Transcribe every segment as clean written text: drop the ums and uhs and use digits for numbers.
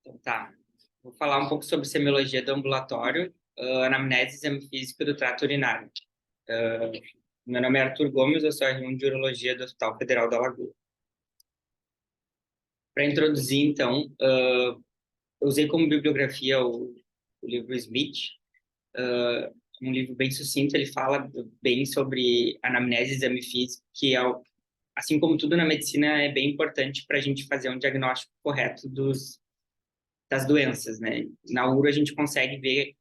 Então, tá. Vou falar um pouco sobre semiologia do ambulatório, anamnese e exame físico do trato urinário. Ah, Meu nome é Arthur Gomes, eu sou R1 de Urologia do Hospital Federal da Lagoa. Para introduzir, então, eu usei como bibliografia o livro Smith, um livro bem sucinto. Ele fala bem sobre anamnese e exame físico, que é, assim como tudo na medicina, é bem importante para a gente fazer um diagnóstico correto das doenças, né? Na URO a gente consegue ver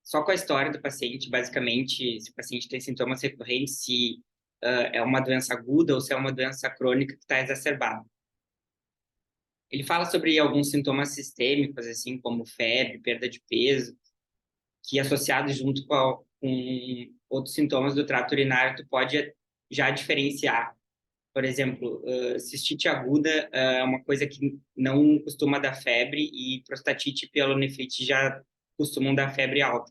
só com a história do paciente, basicamente, se o paciente tem sintomas recorrentes, se é uma doença aguda ou se é uma doença crônica que está exacerbada. Ele fala sobre alguns sintomas sistêmicos, assim, como febre, perda de peso, que associados junto com outros sintomas do trato urinário, tu pode já diferenciar. Por exemplo, cistite aguda é uma coisa que não costuma dar febre, e prostatite e pielonefrite já costumam dar febre alta.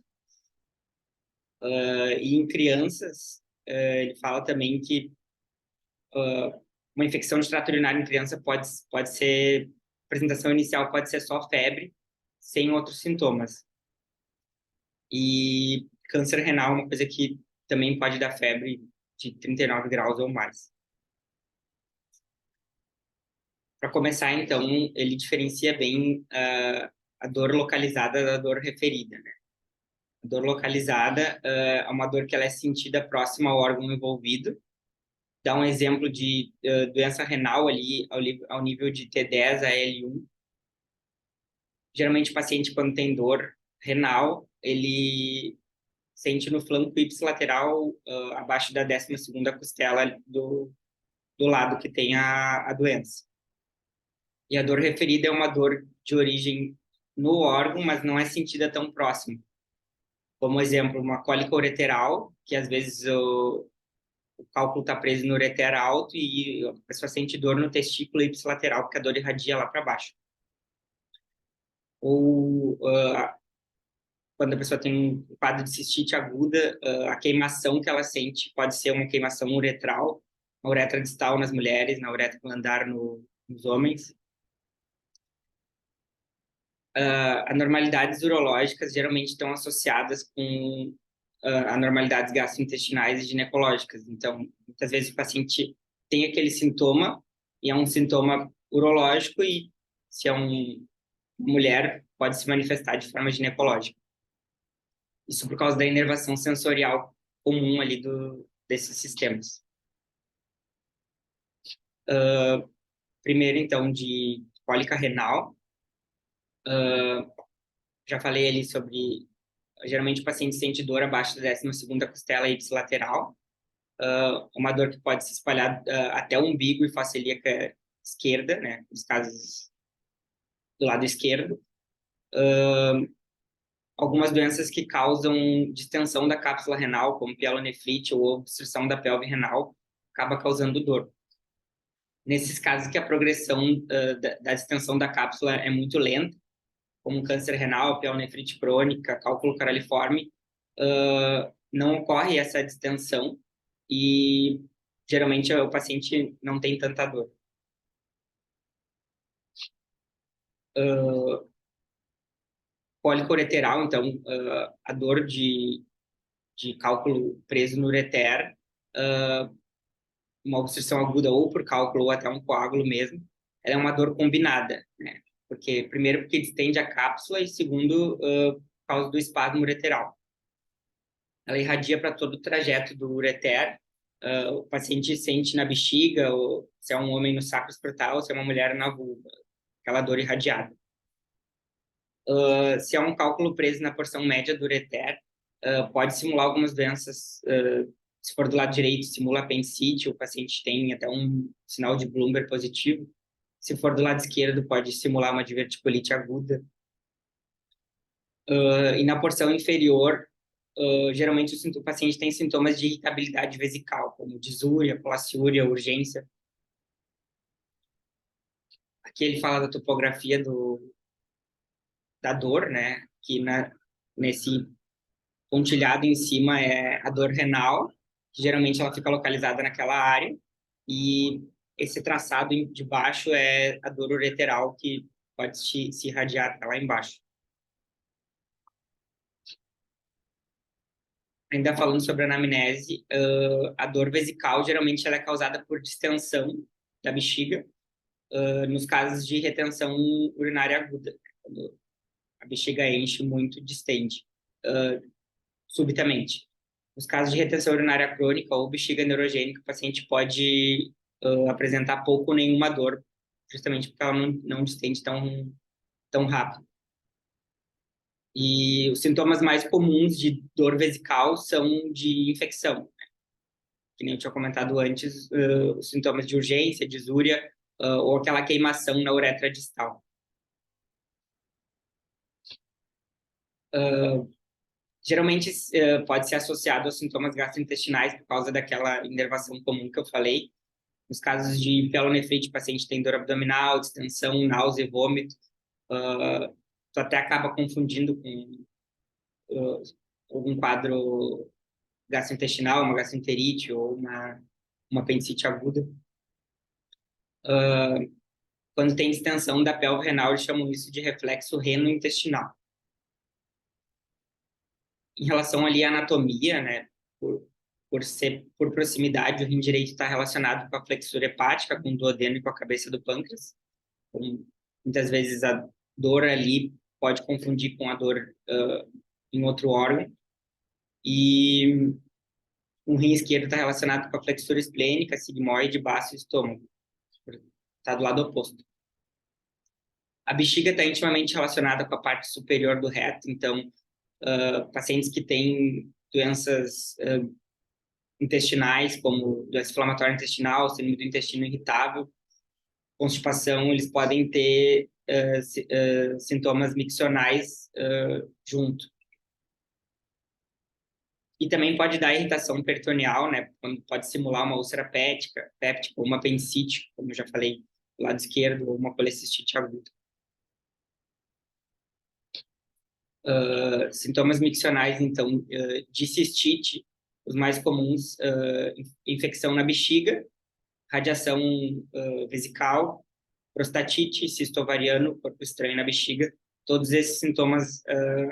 E em crianças, ele fala também que uma infecção de trato urinário em criança pode ser, a apresentação inicial pode ser só febre, sem outros sintomas. E câncer renal é uma coisa que também pode dar febre de 39 graus ou mais. Para começar, então, ele diferencia bem a dor localizada da dor referida, né? A dor localizada é uma dor que ela é sentida próxima ao órgão envolvido. Dá um exemplo de doença renal ali ao nível de T10 a L1. Geralmente o paciente, quando tem dor renal, ele sente no flanco ipsilateral, abaixo da 12ª costela do lado que tem a doença. E a dor referida é uma dor de origem no órgão, mas não é sentida tão próximo. Como exemplo, uma cólica ureteral, que às vezes o cálculo está preso no ureter alto e a pessoa sente dor no testículo ipsilateral, porque a dor irradia lá para baixo. Ou quando a pessoa tem um quadro de cistite aguda, a queimação que ela sente pode ser uma queimação uretral, na uretra distal nas mulheres, na uretra glandar nos homens. Anormalidades urológicas geralmente estão associadas com anormalidades gastrointestinais e ginecológicas. Então, muitas vezes o paciente tem aquele sintoma e é um sintoma urológico, e se é uma mulher, pode se manifestar de forma ginecológica. Isso por causa da inervação sensorial comum ali desses sistemas. Primeiro, então, de cólica renal. Já falei ali sobre, geralmente o paciente sente dor abaixo da 12ª costela ipsilateral, uma dor que pode se espalhar até o umbigo e face ilíaca esquerda, né, nos casos do lado esquerdo. Algumas doenças que causam distensão da cápsula renal, como pielonefrite ou obstrução da pelve renal, acaba causando dor. Nesses casos que a progressão da distensão da cápsula é muito lenta, como câncer renal, pielonefrite crônica, cálculo caraliforme, não ocorre essa distensão e geralmente o paciente não tem tanta dor. Cólica ureteral, então, a dor de cálculo preso no ureter, uma obstrução aguda ou por cálculo ou até um coágulo mesmo, ela é uma dor combinada, né? Primeiro, porque distende a cápsula, e segundo, por causa do espasmo ureteral. Ela irradia para todo o trajeto do ureter. O paciente sente na bexiga, ou se é um homem no sacro escrotal, ou se é uma mulher na vulva, aquela dor irradiada. Se é um cálculo preso na porção média do ureter, pode simular algumas doenças. Se for do lado direito, simula apendicite, o paciente tem até um sinal de Bloomberg positivo. Se for do lado esquerdo, pode simular uma diverticulite aguda. E na porção inferior, geralmente o paciente tem sintomas de irritabilidade vesical, como disúria, folaciúria, urgência. Aqui ele fala da topografia da dor, né? Que nesse pontilhado em cima é a dor renal, que geralmente ela fica localizada naquela área, e esse traçado de baixo é a dor ureteral, que pode se irradiar até lá embaixo. Ainda falando sobre a anamnese, a dor vesical geralmente ela é causada por distensão da bexiga, nos casos de retenção urinária aguda, quando a bexiga enche muito, distende subitamente. Nos casos de retenção urinária crônica ou bexiga neurogênica, o paciente pode apresentar pouco ou nenhuma dor, justamente porque ela não distende tão rápido. E os sintomas mais comuns de dor vesical são de infecção, que nem eu tinha comentado antes, os sintomas de urgência, disúria, ou aquela queimação na uretra distal. Geralmente pode ser associado aos sintomas gastrointestinais por causa daquela inervação comum que eu falei. Nos casos de pielonefrite, o paciente tem dor abdominal, distensão, náusea e vômito. Tu até acaba confundindo com algum quadro gastrointestinal, uma gastroenterite ou uma apendicite aguda. Quando tem distensão da pelve renal, eles chamam isso de reflexo reno-intestinal. Em relação ali à anatomia, né, por proximidade, o rim direito está relacionado com a flexura hepática, com o duodeno e com a cabeça do pâncreas. Então, muitas vezes a dor ali pode confundir com a dor em outro órgão. E o rim esquerdo está relacionado com a flexura esplênica, sigmoide, baço e estômago. Está do lado oposto. A bexiga está intimamente relacionada com a parte superior do reto, então pacientes que têm doenças intestinais, como doença inflamatória intestinal, síndrome do intestino irritável, constipação, eles podem ter sintomas miccionais junto. E também pode dar irritação peritoneal, né? Quando pode simular uma úlcera péptica, ou uma apendicite, como eu já falei, do lado esquerdo, ou uma colecistite aguda. Sintomas miccionais, então, de cistite, os mais comuns, infecção na bexiga, radiação vesical, prostatite, cisto ovariano, corpo estranho na bexiga. Todos esses sintomas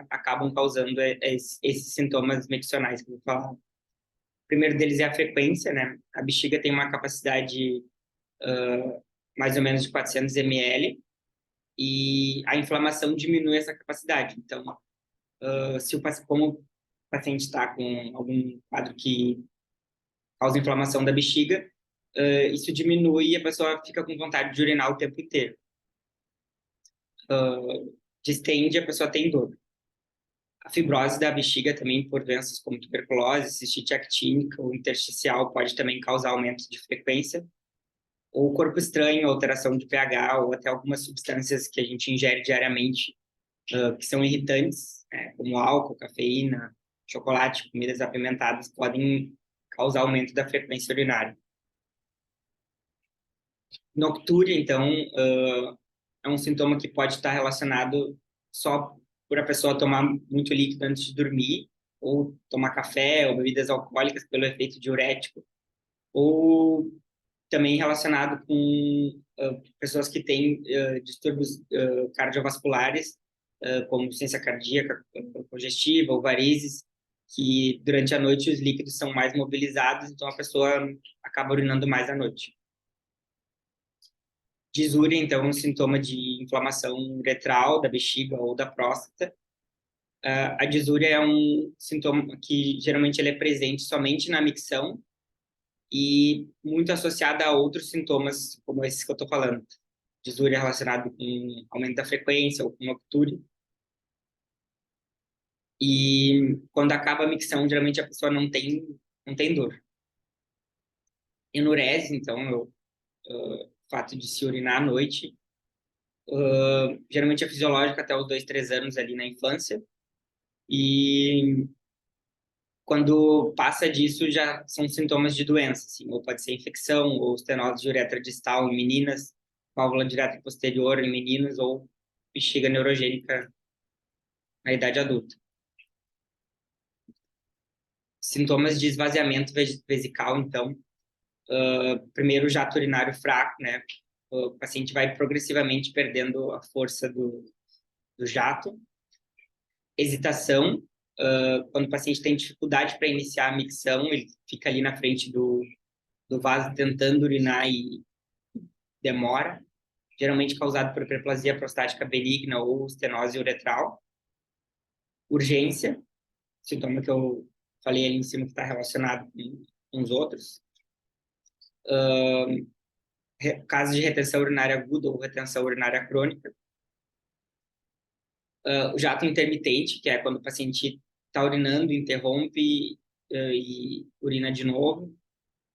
acabam causando esses sintomas miccionais que eu vou falar. O primeiro deles é a frequência, né? A bexiga tem uma capacidade mais ou menos de 400 ml e a inflamação diminui essa capacidade. Então, como o paciente está com algum quadro que causa inflamação da bexiga, isso diminui e a pessoa fica com vontade de urinar o tempo inteiro. Distende, a pessoa tem dor. A fibrose da bexiga também, por doenças como tuberculose, cistite actínica ou intersticial, pode também causar aumento de frequência. Ou corpo estranho, alteração de pH, ou até algumas substâncias que a gente ingere diariamente, que são irritantes, como álcool, cafeína, chocolate, comidas apimentadas, podem causar aumento da frequência urinária. Noctúria, então, é um sintoma que pode estar relacionado só por a pessoa tomar muito líquido antes de dormir, ou tomar café ou bebidas alcoólicas pelo efeito diurético, ou também relacionado com pessoas que têm distúrbios cardiovasculares, como insuficiência cardíaca congestiva ou varizes, que durante a noite os líquidos são mais mobilizados, então a pessoa acaba urinando mais à noite. Disúria, então, é um sintoma de inflamação uretral da bexiga ou da próstata. A disúria é um sintoma que geralmente ele é presente somente na micção e muito associada a outros sintomas, como esses que eu estou falando. Disúria relacionado com aumento da frequência ou com noctúria. E quando acaba a micção, geralmente a pessoa não tem dor. Enurese, então, o fato de se urinar à noite, geralmente é fisiológico até os 2, 3 anos ali na infância. E quando passa disso, já são sintomas de doença, assim, ou pode ser infecção, ou estenose de uretra distal em meninas, válvula de uretra posterior em meninos, ou bexiga neurogênica na idade adulta. Sintomas de esvaziamento vesical, então, primeiro jato urinário fraco, né, o paciente vai progressivamente perdendo a força do jato. Hesitação, quando o paciente tem dificuldade para iniciar a micção, ele fica ali na frente do vaso tentando urinar e demora, geralmente causado por hiperplasia prostática benigna ou estenose uretral. Urgência, sintoma que eu falei ali em cima que está relacionado com os outros. Casos de retenção urinária aguda ou retenção urinária crônica. O jato intermitente, que é quando o paciente está urinando, interrompe e urina de novo.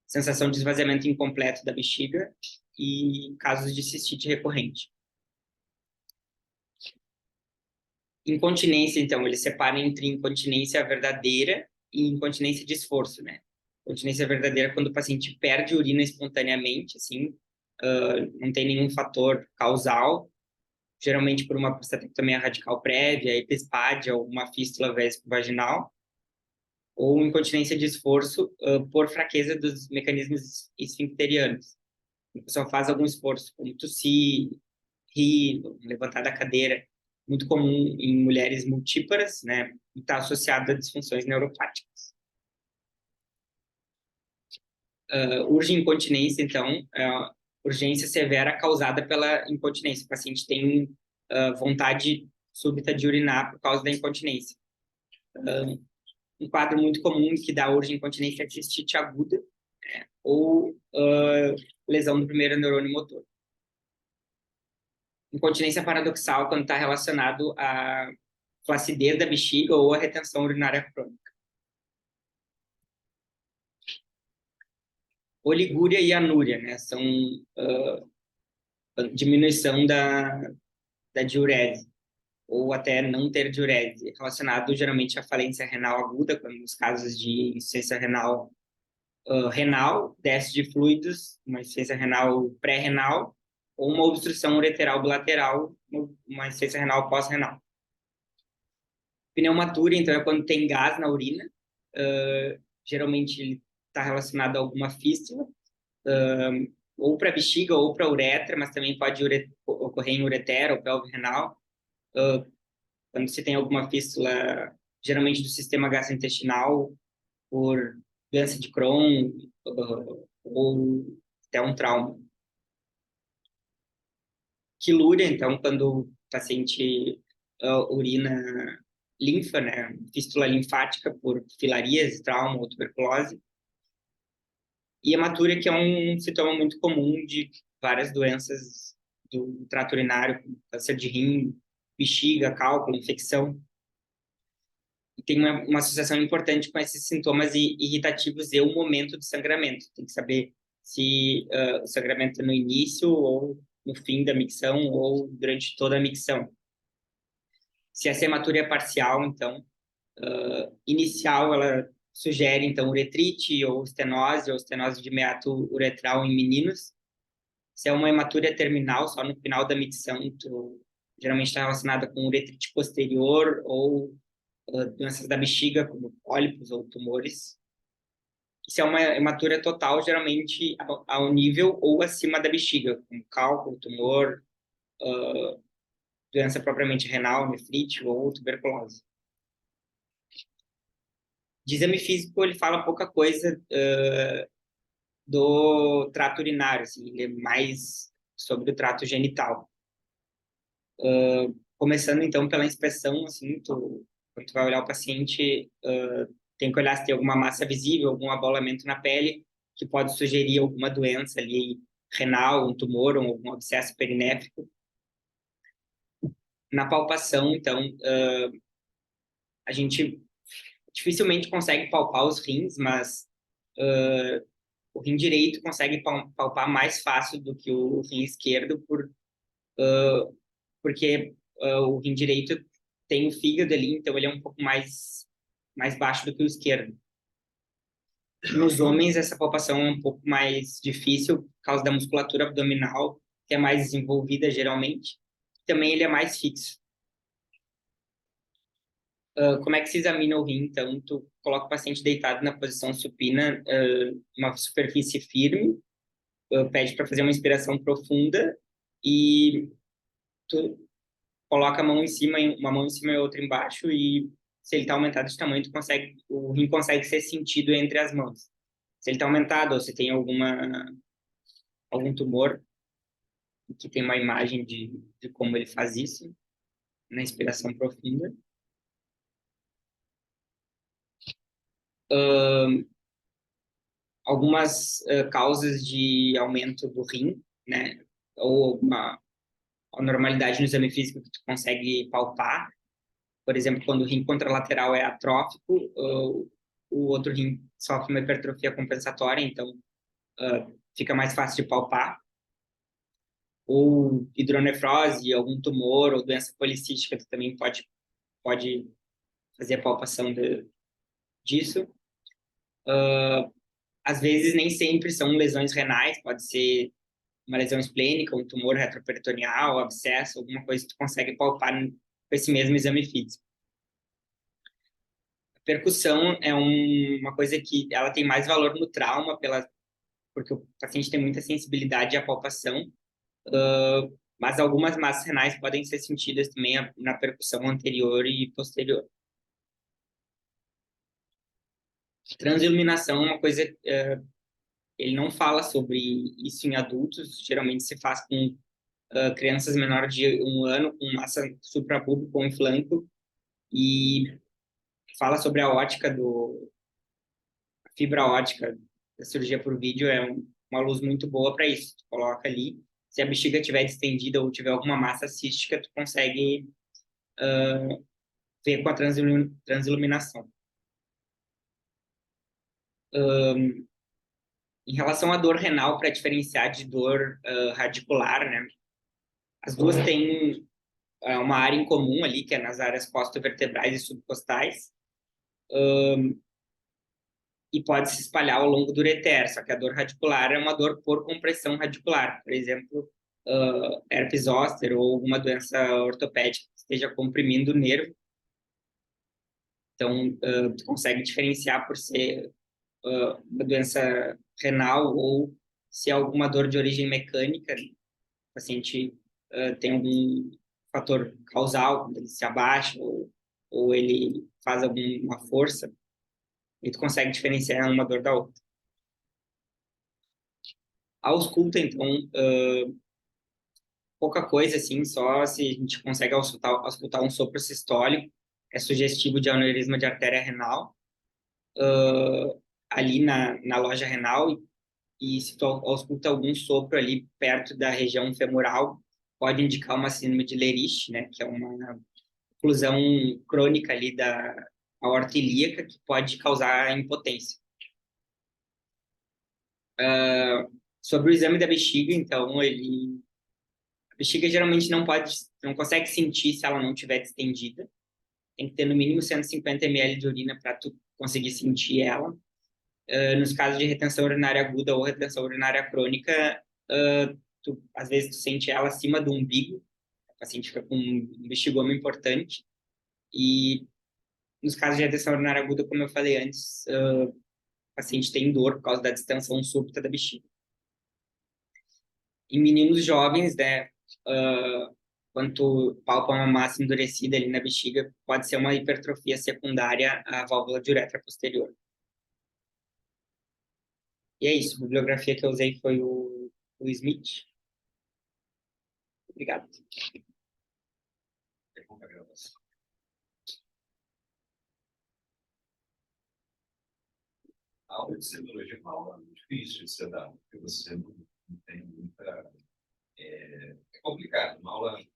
Sensação de esvaziamento incompleto da bexiga e casos de cistite recorrente. Incontinência, então, ele separa entre incontinência verdadeira e incontinência de esforço, né? Incontinência verdadeira é quando o paciente perde urina espontaneamente, assim, não tem nenhum fator causal, geralmente por uma prostatectomia radical prévia, epispádia ou uma fístula vésico-vaginal, ou incontinência de esforço por fraqueza dos mecanismos esfincterianos. A pessoa faz algum esforço, como tossir, rir, levantar da cadeira, muito comum em mulheres multíparas, né? E está associado a disfunções neuropáticas. Urge incontinência, então, urgência severa causada pela incontinência. O paciente tem vontade súbita de urinar por causa da incontinência. Um quadro muito comum que dá urge incontinência é cistite aguda, né? Ou lesão do primeiro neurônio motor. Incontinência paradoxal quando está relacionado à flacidez da bexiga ou à retenção urinária crônica. Oligúria e anúria, né? São diminuição da diurese, ou até não ter diurese, relacionado geralmente à falência renal aguda, como nos casos de insuficiência renal renal, déficit de fluidos, uma insuficiência renal pré-renal, ou uma obstrução ureteral bilateral, uma insuficiência renal pós-renal. Pneumatura, então, é quando tem gás na urina, geralmente ele está relacionado a alguma fístula, ou para bexiga ou para uretra, mas também pode ocorrer em ureter ou pelve renal. Quando se tem alguma fístula, geralmente do sistema gastrointestinal, por doença de Crohn ou até um trauma. Quilúria, então, quando o paciente urina linfa, né, fístula linfática por filarias, trauma ou tuberculose. E hematúria, que é um sintoma muito comum de várias doenças do trato urinário, como câncer de rim, bexiga, cálculo, infecção. E tem uma associação importante com esses sintomas irritativos e o momento do sangramento. Tem que saber se o sangramento é no início ou no fim da micção ou durante toda a micção. Se essa hematúria é parcial, então, inicial, ela sugere, então, uretrite ou estenose de meato uretral em meninos. Se é uma hematúria terminal, só no final da micção, geralmente está relacionada com uretrite posterior ou doenças da bexiga, como pólipos ou tumores. Se é uma hematúria total, geralmente ao nível ou acima da bexiga, como cálculo, tumor, doença propriamente renal, nefrite ou tuberculose. De exame físico, ele fala pouca coisa do trato urinário, assim, ele é mais sobre o trato genital. Começando, então, pela inspeção, assim, quando tu vai olhar o paciente, tem que olhar se tem alguma massa visível, algum abolamento na pele, que pode sugerir alguma doença ali renal, um tumor ou algum abscesso perinéfrico. Na palpação, então, a gente dificilmente consegue palpar os rins, mas o rim direito consegue palpar mais fácil do que o rim esquerdo, porque o rim direito tem o fígado ali, então ele é um pouco mais baixo do que o esquerdo. Nos homens, essa palpação é um pouco mais difícil por causa da musculatura abdominal, que é mais desenvolvida geralmente. Também ele é mais fixo. Como é que se examina o rim? Então, tu coloca o paciente deitado na posição supina, uma superfície firme, pede para fazer uma inspiração profunda e tu coloca a mão em cima, uma mão em cima e outra embaixo, e se ele está aumentado de tamanho, o rim consegue ser sentido entre as mãos. Se ele está aumentado ou se tem algum tumor, que tem uma imagem de como ele faz isso na inspiração profunda. Algumas causas de aumento do rim, né? Ou uma anormalidade no exame físico que tu consegue palpar. Por exemplo, quando o rim contralateral é atrófico, o outro rim sofre uma hipertrofia compensatória, então fica mais fácil de palpar. Ou hidronefrose, algum tumor ou doença policística, tu também pode fazer a palpação disso. Às vezes, nem sempre são lesões renais, pode ser uma lesão esplênica, um tumor retroperitoneal, abscesso, alguma coisa que tu consegue palpar com esse mesmo exame físico. A percussão é uma coisa que ela tem mais valor no trauma, porque o paciente tem muita sensibilidade à palpação, mas algumas massas renais podem ser sentidas também na percussão anterior e posterior. Transiluminação é uma coisa, ele não fala sobre isso em adultos, geralmente se faz com crianças menores de 1 ano, com massa suprapúbica ou em flanco, e fala sobre a fibra ótica da cirurgia por vídeo, é uma luz muito boa para isso. Tu coloca ali, se a bexiga estiver distendida ou tiver alguma massa cística, tu consegue ver com a transiluminação. Em relação à dor renal, para diferenciar de dor radicular, né? As duas têm uma área em comum ali, que é nas áreas costovertebrais e subcostais, e pode se espalhar ao longo do ureter, só que a dor radicular é uma dor por compressão radicular, por exemplo, herpes zoster ou alguma doença ortopédica que esteja comprimindo o nervo. Então, tu consegue diferenciar por ser uma doença renal ou se é alguma dor de origem mecânica, o paciente tem algum fator causal, quando ele se abaixa ou ele faz alguma força, e tu consegue diferenciar uma dor da outra. A ausculta, então, pouca coisa, assim, só se a gente consegue auscultar um sopro sistólico, é sugestivo de aneurisma de artéria renal, ali na loja renal, e se tu ausculta algum sopro ali perto da região femoral, pode indicar uma síndrome de Lerich, né, que é uma oclusão crônica ali da aorta ilíaca que pode causar impotência. Sobre o exame da bexiga, então, a bexiga geralmente não consegue sentir se ela não estiver distendida. Tem que ter no mínimo 150 ml de urina para tu conseguir sentir ela. Nos casos de retenção urinária aguda ou retenção urinária crônica, às vezes tu sente ela acima do umbigo, o paciente fica com um bexigoma importante. E nos casos de retenção urinária aguda, como eu falei antes, o paciente tem dor por causa da distensão súbita da bexiga. Em meninos jovens, né, quando tu palpa uma massa endurecida ali na bexiga, pode ser uma hipertrofia secundária à válvula de uretra posterior. E é isso, a bibliografia que eu usei foi o Smith. Obrigado. A aula de semiologia é uma aula muito difícil de ser dada, porque você não tem muita... É complicado. Uma aula